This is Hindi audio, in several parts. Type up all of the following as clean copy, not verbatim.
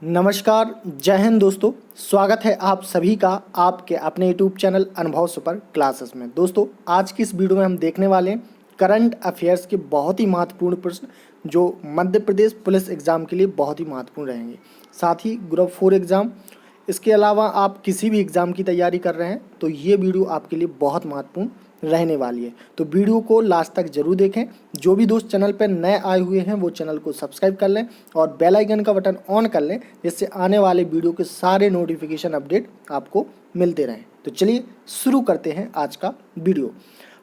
नमस्कार, जय हिंद दोस्तों। स्वागत है आप सभी का आपके अपने यूट्यूब चैनल अनुभव सुपर क्लासेस में। दोस्तों, आज की इस वीडियो में हम देखने वाले हैं करंट अफेयर्स के बहुत ही महत्वपूर्ण प्रश्न जो मध्य प्रदेश पुलिस एग्ज़ाम के लिए बहुत ही महत्वपूर्ण रहेंगे। साथ ही ग्रुप 4 एग्ज़ाम, इसके अलावा आप किसी भी एग्ज़ाम की तैयारी कर रहे हैं तो ये वीडियो आपके लिए बहुत महत्वपूर्ण रहने वाली है। तो वीडियो को लास्ट तक जरूर देखें। जो भी दोस्त चैनल पर नए आए हुए हैं वो चैनल को सब्सक्राइब कर लें और बेल आइकन का बटन ऑन कर लें, जिससे आने वाले वीडियो के सारे नोटिफिकेशन अपडेट आपको मिलते रहें। तो चलिए शुरू करते हैं आज का वीडियो।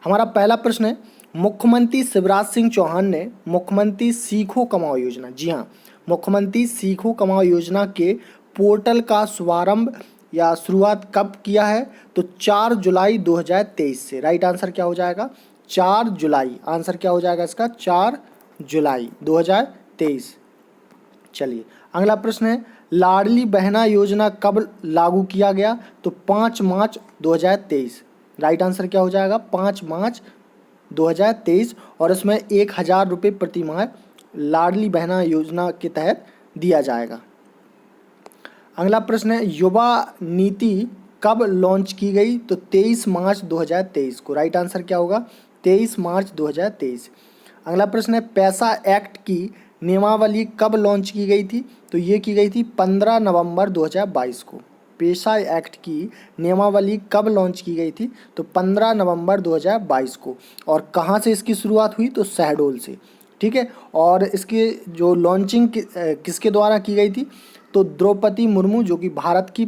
हमारा पहला प्रश्न है, मुख्यमंत्री शिवराज सिंह चौहान ने मुख्यमंत्री सीखो कमाओ योजना, जी हाँ, मुख्यमंत्री सीखो कमाओ योजना के पोर्टल का शुभारंभ या शुरुआत कब किया है? तो 4 जुलाई 2023 से। राइट आंसर क्या हो जाएगा? 4 जुलाई। आंसर क्या हो जाएगा इसका? 4 जुलाई 2023। चलिए अगला प्रश्न है, लाडली बहना योजना कब लागू किया गया? तो 5 मार्च 2023। राइट आंसर क्या हो जाएगा? 5 मार्च 2023। और इसमें 1000 रुपये प्रति माह लाडली बहना योजना के तहत दिया जाएगा। अगला प्रश्न है, युवा नीति कब लॉन्च की गई? तो 23 मार्च 2023 को। राइट आंसर क्या होगा? 23 मार्च 2023। अगला प्रश्न है, पैसा एक्ट की नियमावली कब लॉन्च की गई थी? तो ये की गई थी 15 नवंबर 2022 को। पैसा एक्ट की नियमावली कब लॉन्च की गई थी? तो 15 नवंबर 2022 को। और कहाँ से इसकी शुरुआत हुई? तो शहडोल से। ठीक है। और इसकी जो लॉन्चिंग किसके द्वारा की गई थी? तो द्रौपदी मुर्मू, जो कि भारत की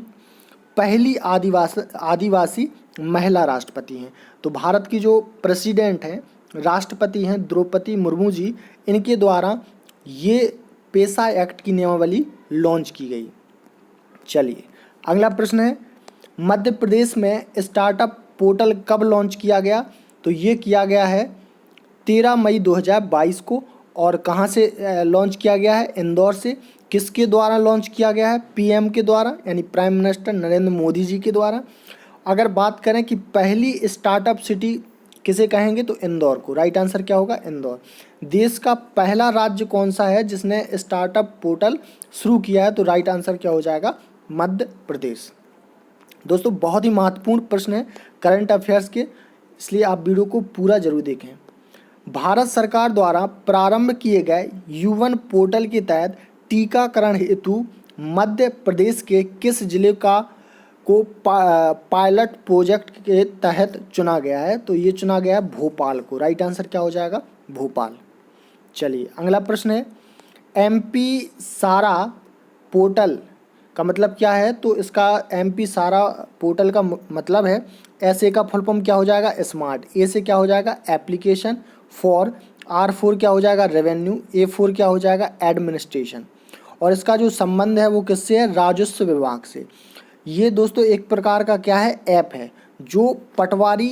पहली आदिवासी महिला राष्ट्रपति हैं। तो भारत की जो प्रेसिडेंट हैं, राष्ट्रपति हैं द्रौपदी मुर्मू जी, इनके द्वारा ये पैसा एक्ट की नियमावली लॉन्च की गई। चलिए अगला प्रश्न है, मध्य प्रदेश में स्टार्टअप पोर्टल कब लॉन्च किया गया? तो ये किया गया है 13 मई 2022 को। और कहाँ से लॉन्च किया गया है? इंदौर से। किसके द्वारा लॉन्च किया गया है? पीएम के द्वारा, यानी प्राइम मिनिस्टर नरेंद्र मोदी जी के द्वारा। अगर बात करें कि पहली स्टार्टअप सिटी किसे कहेंगे, तो इंदौर को। राइट आंसर क्या होगा? इंदौर। देश का पहला राज्य कौन सा है जिसने स्टार्टअप पोर्टल शुरू किया है? तो राइट आंसर क्या हो जाएगा? मध्य प्रदेश। दोस्तों, बहुत ही महत्वपूर्ण प्रश्न है करंट अफेयर्स के, इसलिए आप वीडियो को पूरा जरूर देखें। भारत सरकार द्वारा प्रारंभ किए गए यूवन पोर्टल के तहत टीकाकरण हेतु मध्य प्रदेश के किस जिले को पायलट प्रोजेक्ट के तहत चुना गया है? तो ये चुना गया है भोपाल को। राइट आंसर क्या हो जाएगा? भोपाल। चलिए अगला प्रश्न है, एमपी सारा पोर्टल का मतलब क्या है? तो इसका एमपी सारा पोर्टल का मतलब है, ऐसे का फुल फॉर्म क्या हो जाएगा? स्मार्ट। ए से क्या हो जाएगा? Application for. R4 क्या हो जाएगा? रेवेन्यू। A4 क्या हो जाएगा? एडमिनिस्ट्रेशन। और इसका जो संबंध है वो किससे है? राजस्व विभाग से। ये दोस्तों एक प्रकार का क्या है? ऐप है जो पटवारी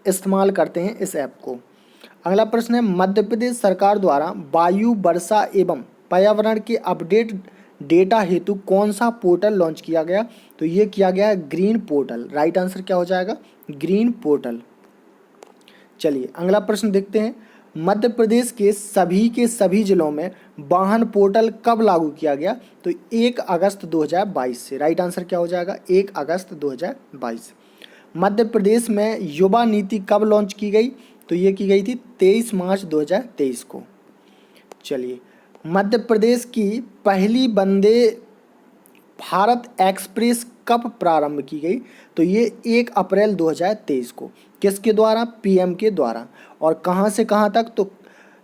इस्तेमाल करते हैं इस ऐप को। अगला प्रश्न है, मध्य प्रदेश सरकार द्वारा वायु, वर्षा एवं पर्यावरण के अपडेट डेटा हेतु कौन सा पोर्टल लॉन्च किया गया? तो ये किया गया है ग्रीन पोर्टल। राइट आंसर क्या हो जाएगा? Green portal. चलिए अगला प्रश्न देखते हैं, मध्य प्रदेश के सभी जिलों में वाहन पोर्टल कब लागू किया गया? तो 1 अगस्त 2022 से। राइट आंसर क्या हो जाएगा? 1 अगस्त 2022। मध्य प्रदेश में युवा नीति कब लॉन्च की गई? तो ये की गई थी 23 मार्च 2023 को। चलिए, मध्य प्रदेश की पहली वंदे भारत एक्सप्रेस कब प्रारंभ की गई? तो ये 1 अप्रैल 2023 को। किसके द्वारा? पीएम के द्वारा। और कहाँ से कहाँ तक? तो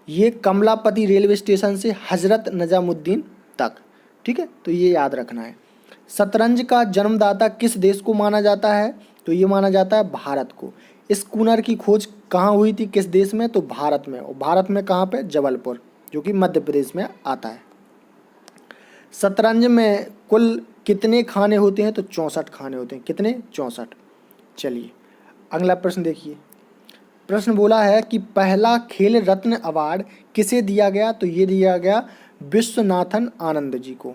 ये कमलापति रेलवे स्टेशन से हजरत निजामुद्दीन तक। ठीक है, तो ये याद रखना है। शतरंज का जन्मदाता किस देश को माना जाता है? तो ये माना जाता है भारत को। इस कूनर की खोज कहाँ हुई थी, किस देश में? तो भारत में। और भारत में कहाँ पे? जबलपुर, जो कि मध्य प्रदेश में आता है। शतरंज में कुल कितने खाने होते हैं? तो 64 खाने होते हैं। कितने? 64। चलिए अगला प्रश्न देखिए। प्रश्न बोला है कि पहला खेल रत्न अवार्ड किसे दिया गया? तो ये दिया गया विश्वनाथन आनंद जी को।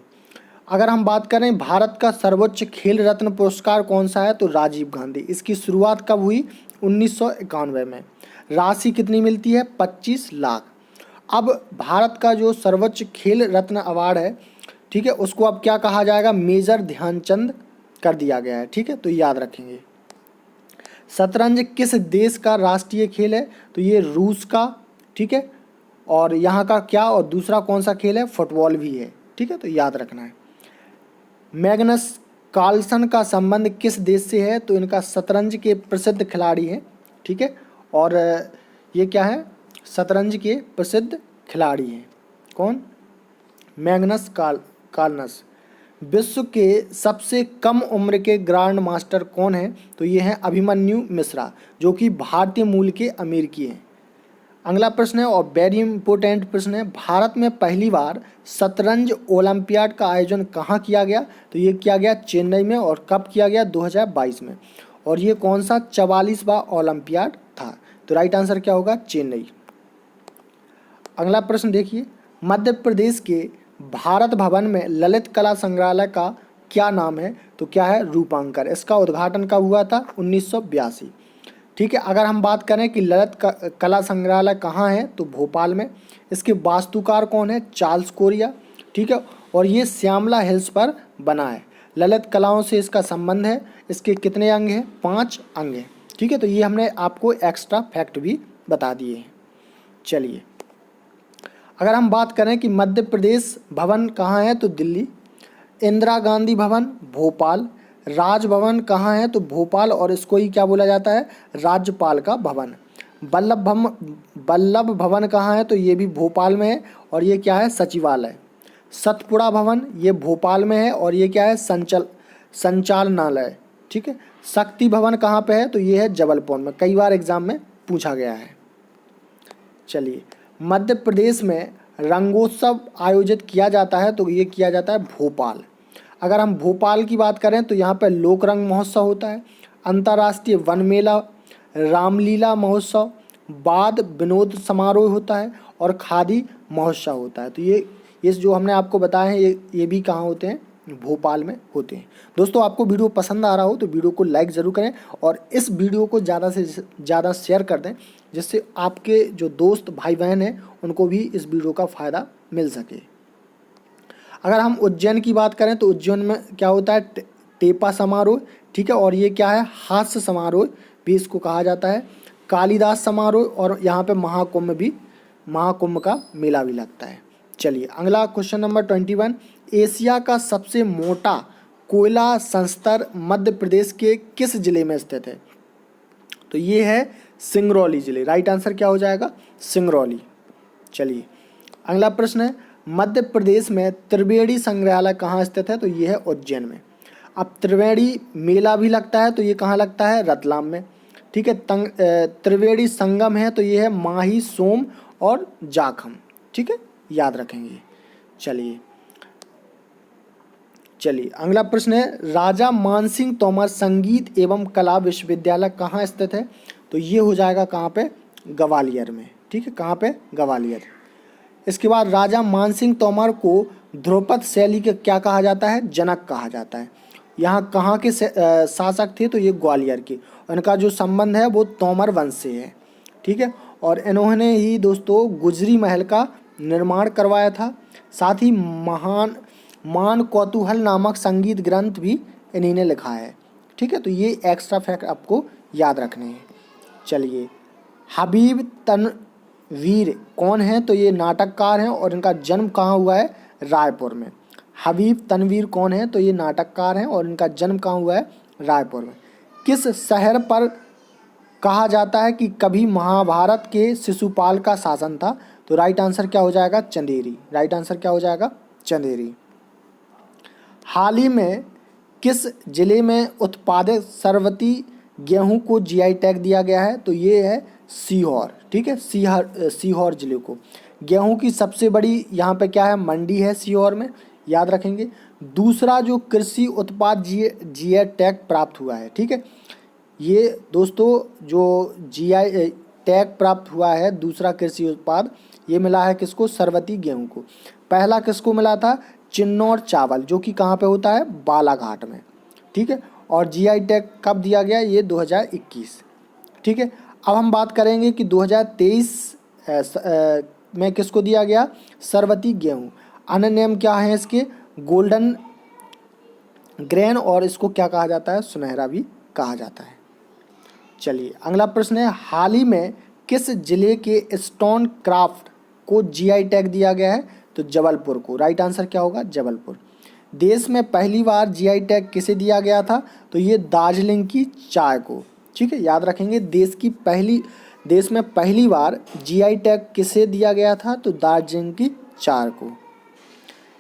अगर हम बात करें भारत का सर्वोच्च खेल रत्न पुरस्कार कौन सा है? तो राजीव गांधी। इसकी शुरुआत कब हुई? 1991 में। राशि कितनी मिलती है? 25 लाख। अब भारत का जो सर्वोच्च खेल रत्न अवार्ड है ठीक है, उसको अब क्या कहा जाएगा, मेजर ध्यानचंद कर दिया गया है। ठीक है, तो याद रखेंगे। शतरंज किस देश का राष्ट्रीय खेल है, तो ये रूस का। ठीक है, और यहाँ का क्या, और दूसरा कौन सा खेल है, फुटबॉल भी है। ठीक है, तो याद रखना है। मैग्नस कार्लसन का संबंध किस देश से है, तो इनका शतरंज के प्रसिद्ध खिलाड़ी हैं। ठीक है, और ये क्या है, शतरंज के प्रसिद्ध खिलाड़ी हैं। कौन, मैग्नस कार्लसन। विश्व के सबसे कम उम्र के ग्रैंड मास्टर कौन है, तो ये हैं अभिमन्यु मिश्रा, जो कि भारतीय मूल के अमेरिकी हैं। अगला प्रश्न है और वेरी इंपॉर्टेंट प्रश्न है, भारत में पहली बार शतरंज ओलंपियाड का आयोजन कहाँ किया गया, तो ये किया गया चेन्नई में। और कब किया गया, 2022 में। और ये कौन सा 44वां ओलंपियाड था, तो राइट आंसर क्या होगा, चेन्नई। अगला प्रश्न देखिए, मध्य प्रदेश के भारत भवन में ललित कला संग्रहालय का क्या नाम है, तो क्या है, रूपांकर। इसका उद्घाटन कब हुआ था, 1982। ठीक है, अगर हम बात करें कि ललित कला संग्रहालय कहाँ है, तो भोपाल में। इसके वास्तुकार कौन है, चार्ल्स कोरिया। ठीक है, और ये श्यामला हिल्स पर बना है। ललित कलाओं से इसका संबंध है। इसके कितने अंग हैं, 5 अंग हैं। ठीक है, तो ये हमने आपको एक्स्ट्रा फैक्ट भी बता दिए हैं। चलिए, अगर हम बात करें कि मध्य प्रदेश भवन कहाँ है, तो दिल्ली। इंदिरा गांधी भवन भोपाल। राजभवन कहाँ है, तो भोपाल, और इसको ही क्या बोला जाता है, राज्यपाल का भवन। वल्लभ भवन कहाँ है, तो ये भी भोपाल में है, और ये क्या है, सचिवालय। सतपुड़ा भवन ये भोपाल में है, और ये क्या है, संचालनालय। ठीक है, शक्ति भवन कहाँ पे है, तो ये है जबलपुर में, कई बार एग्जाम में पूछा गया है। चलिए, मध्य प्रदेश में रंगोत्सव आयोजित किया जाता है, तो ये किया जाता है भोपाल। अगर हम भोपाल की बात करें तो यहाँ पर लोक रंग महोत्सव होता है, अंतर्राष्ट्रीय वन मेला, रामलीला महोत्सव, वाद विनोद समारोह होता है, और खादी महोत्सव होता है। तो ये जो हमने आपको बताया है, ये भी कहाँ होते हैं, भोपाल में होते हैं। दोस्तों, आपको वीडियो पसंद आ रहा हो तो वीडियो को लाइक ज़रूर करें, और इस वीडियो को ज़्यादा से ज़्यादा शेयर कर दें, जिससे आपके जो दोस्त भाई बहन हैं उनको भी इस वीडियो का फ़ायदा मिल सके। अगर हम उज्जैन की बात करें तो उज्जैन में क्या होता है, टेपा समारोह। ठीक है, और ये क्या है, हास्य समारोह भी इसको कहा जाता है, कालिदास समारोह, और यहाँ पे महाकुंभ का मेला भी लगता है। चलिए, अगला क्वेश्चन नंबर 21, एशिया का सबसे मोटा कोयला संस्तर मध्य प्रदेश के किस जिले में स्थित है, तो ये है सिंगरौली जिले। राइट आंसर क्या हो जाएगा, सिंगरौली। चलिए, अगला प्रश्न है, मध्य प्रदेश में त्रिवेणी संग्रहालय कहाँ स्थित है, तो ये है उज्जैन में। अब त्रिवेणी मेला भी लगता है, तो ये कहाँ लगता है, रतलाम में। ठीक है, त्रिवेणी संगम है, तो ये है माही, सोम और जाखम। ठीक है, याद रखेंगे। चलिए, अगला प्रश्न है, राजा मानसिंह तोमर संगीत एवं कला विश्वविद्यालय कहाँ स्थित है, तो ये हो जाएगा कहाँ पे, ग्वालियर में। ठीक है, कहाँ पे, ग्वालियर। इसके बाद राजा मानसिंह तोमर को ध्रुपद शैली के क्या कहा जाता है, जनक कहा जाता है। यहाँ कहाँ के शासक थे, तो ये ग्वालियर के। इनका जो संबंध है वो तोमर वंश से है। ठीक है, और इन्होंने ही दोस्तों गुजरी महल का निर्माण करवाया था। साथ ही मान कौतूहल नामक संगीत ग्रंथ भी इन्हीं ने लिखा है। ठीक है, तो ये एक्स्ट्रा फैक्ट आपको याद रखने हैं। चलिए, हबीब तनवीर कौन है, तो ये नाटककार हैं, और इनका जन्म कहाँ हुआ है, रायपुर में। हबीब तनवीर कौन है, तो ये नाटककार हैं, और इनका जन्म कहाँ हुआ है, रायपुर में। किस शहर पर कहा जाता है कि कभी महाभारत के शिशुपाल का शासन था, तो राइट आंसर क्या हो जाएगा, चंदेरी। राइट आंसर क्या हो जाएगा, चंदेरी। हाल ही में किस जिले में उत्पादित सरवती गेहूं को जीआई टैग दिया गया है, तो ये है सीहोर। ठीक है, सीहोर जिले को। गेहूं की सबसे बड़ी यहाँ पे क्या है, मंडी है सीहोर में, याद रखेंगे। दूसरा जो कृषि उत्पाद जीआई टैग प्राप्त हुआ है, ठीक है, ये दोस्तों जो जीआई टैग प्राप्त हुआ है दूसरा कृषि उत्पाद, ये मिला है किसको, सरवती गेहूं को। पहला किसको मिला था, चिन्नौर चावल, जो कि कहाँ पे होता है, बालाघाट में। ठीक है, और जीआई टैग कब दिया गया, ये 2021। ठीक है, अब हम बात करेंगे कि 2023 में किसको दिया गया, सरवती गेहूं। अन्य नियम क्या है इसके, गोल्डन ग्रेन और इसको क्या कहा जाता है, सुनहरा भी कहा जाता है। चलिए अगला प्रश्न है, हाल ही में किस जिले के स्टोन क्राफ्ट को जीआई टैग दिया गया है, तो जबलपुर को। राइट आंसर क्या होगा, जबलपुर। देश में पहली बार जीआई टैग किसे दिया गया था, तो ये दार्जिलिंग की चाय को। ठीक है, याद रखेंगे, देश में पहली बार जीआई टैग किसे दिया गया था, तो दार्जिलिंग की चाय को।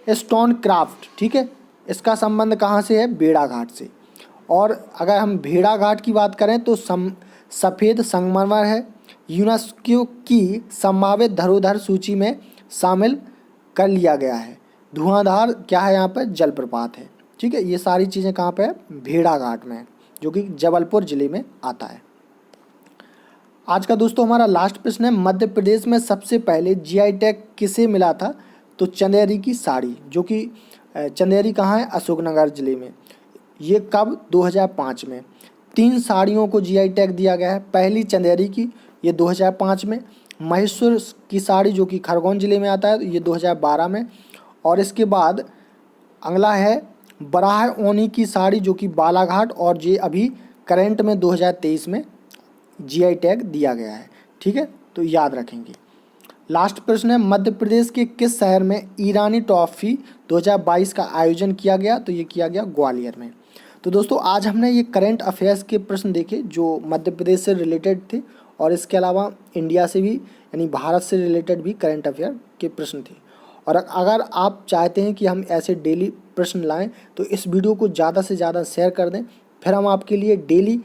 स्टोन क्राफ्ट, ठीक है, इसका संबंध कहाँ से है, भेड़ाघाट से। और अगर हम भेड़ाघाट की बात करें तो सफ़ेद संगमरमर है, यूनेस्को की संभावित धरोहर सूची में शामिल कर लिया गया है। धुआंधार क्या है, यहाँ पर जलप्रपात है। ठीक है, ये सारी चीज़ें कहाँ पे है, भेड़ाघाट में, जो कि जबलपुर ज़िले में आता है। आज का दोस्तों हमारा लास्ट प्रश्न है, मध्य प्रदेश में सबसे पहले जीआई टैग किसे मिला था, तो चंदेरी की साड़ी, जो कि चंदेरी कहाँ है, अशोकनगर ज़िले में। ये कब, 2005 में। 3 साड़ियों को जीआई टैग दिया गया है। पहली चंदेरी की, ये 2005 में। महेश्वर की साड़ी जो कि खरगोन ज़िले में आता है, ये 2012 में। और इसके बाद अगला है बराह ओनी की साड़ी जो कि बालाघाट, और ये अभी करंट में 2023 में जीआई टैग दिया गया है। ठीक है, तो याद रखेंगे। लास्ट प्रश्न है, मध्य प्रदेश के किस शहर में ईरानी ट्रॉफी 2022 का आयोजन किया गया, तो ये किया गया ग्वालियर में। तो दोस्तों आज हमने ये करंट अफेयर्स के प्रश्न देखे जो मध्य प्रदेश से रिलेटेड थे, और इसके अलावा इंडिया से भी यानी भारत से रिलेटेड भी करंट अफेयर के प्रश्न थे। और अगर आप चाहते हैं कि हम ऐसे डेली प्रश्न लाएं तो इस वीडियो को ज़्यादा से ज़्यादा शेयर कर दें, फिर हम आपके लिए डेली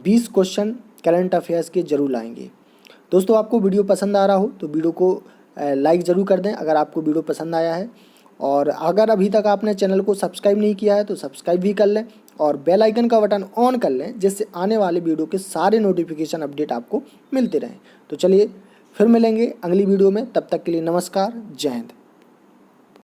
20 क्वेश्चन करंट अफेयर्स के जरूर लाएंगे। दोस्तों आपको वीडियो पसंद आ रहा हो तो वीडियो को लाइक ज़रूर कर दें अगर आपको वीडियो पसंद आया है, और अगर अभी तक आपने चैनल को सब्सक्राइब नहीं किया है तो सब्सक्राइब भी कर लें और बेल आइकन का बटन ऑन कर लें, जिससे आने वाले वीडियो के सारे नोटिफिकेशन अपडेट आपको मिलते रहें। तो चलिए फिर मिलेंगे अगली वीडियो में, तब तक के लिए नमस्कार, जय हिंद।